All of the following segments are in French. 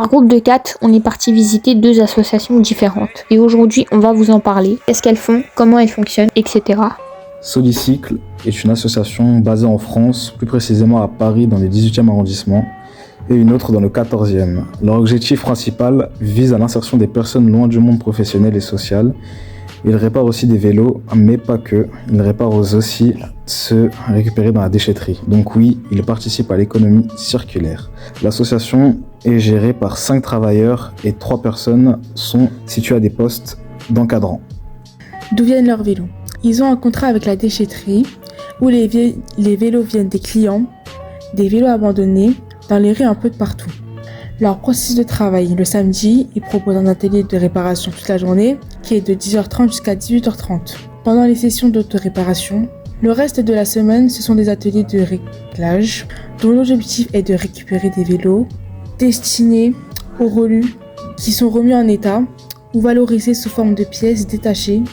groupe de 4, on est parti visiter 2 associations différentes. Et aujourd'hui, on va vous en parler. Qu'est-ce qu'elles font, comment elles fonctionnent, etc. Solicycle est une association basée en France, plus précisément à Paris dans le 18e arrondissement, et une autre dans le 14e. Leur objectif principal vise à l'insertion des personnes loin du monde professionnel et social. Ils réparent aussi des vélos, mais pas que. Ils réparent aussi ceux récupérés dans la déchetterie. Donc oui, ils participent à l'économie circulaire. L'association est gérée par 5 travailleurs et 3 personnes sont situées à des postes d'encadrants. D'où viennent leurs vélos? Ils ont un contrat avec la déchetterie où les vélos viennent des clients, des vélos abandonnés, dans les rues un peu de partout. Leur processus de travail, le samedi, ils proposent un atelier de réparation toute la journée qui est de 10h30 jusqu'à 18h30. Pendant les sessions d'autoréparation, le reste de la semaine, ce sont des ateliers de réglage dont l'objectif est de récupérer des vélos destinés aux relus qui sont remis en état ou valorisés sous forme de pièces détachées.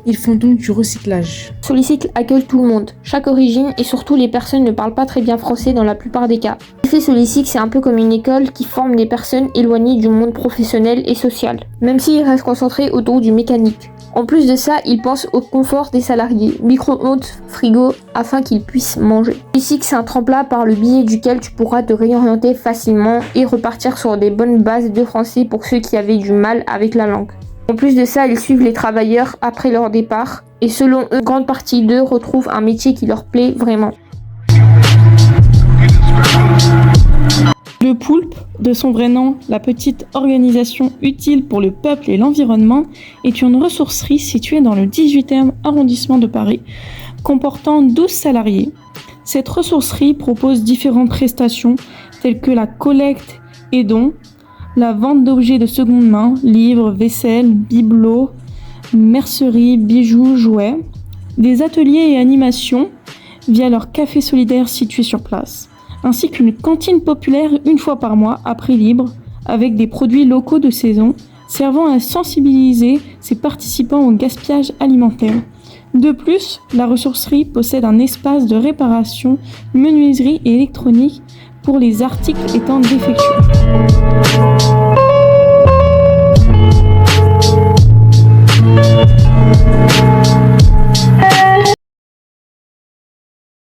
Ils font donc du recyclage. Solicycle accueille tout le monde, chaque origine et surtout les personnes ne parlent pas très bien français dans la plupart des cas. L'effet Solicycle, c'est un peu comme une école qui forme des personnes éloignées du monde professionnel et social, même s'ils restent concentrés autour du mécanique. En plus de ça, ils pensent au confort des salariés, micro-ondes, frigo, afin qu'ils puissent manger. Solicycle, c'est un tremplin par le biais duquel tu pourras te réorienter facilement et repartir sur des bonnes bases de français pour ceux qui avaient du mal avec la langue. En plus de ça, ils suivent les travailleurs après leur départ et selon eux, une grande partie d'eux retrouvent un métier qui leur plaît vraiment. Le Poulpe, de son vrai nom, la petite organisation utile pour le peuple et l'environnement, est une ressourcerie située dans le 18e arrondissement de Paris, comportant 12 salariés. Cette ressourcerie propose différentes prestations telles que la collecte et dons, la vente d'objets de seconde main, livres, vaisselle, bibelots, mercerie, bijoux, jouets, des ateliers et animations via leur café solidaire situé sur place, ainsi qu'une cantine populaire une fois par mois à prix libre avec des produits locaux de saison servant à sensibiliser ses participants au gaspillage alimentaire. De plus, la ressourcerie possède un espace de réparation, menuiserie et électronique pour les articles étant défectueux.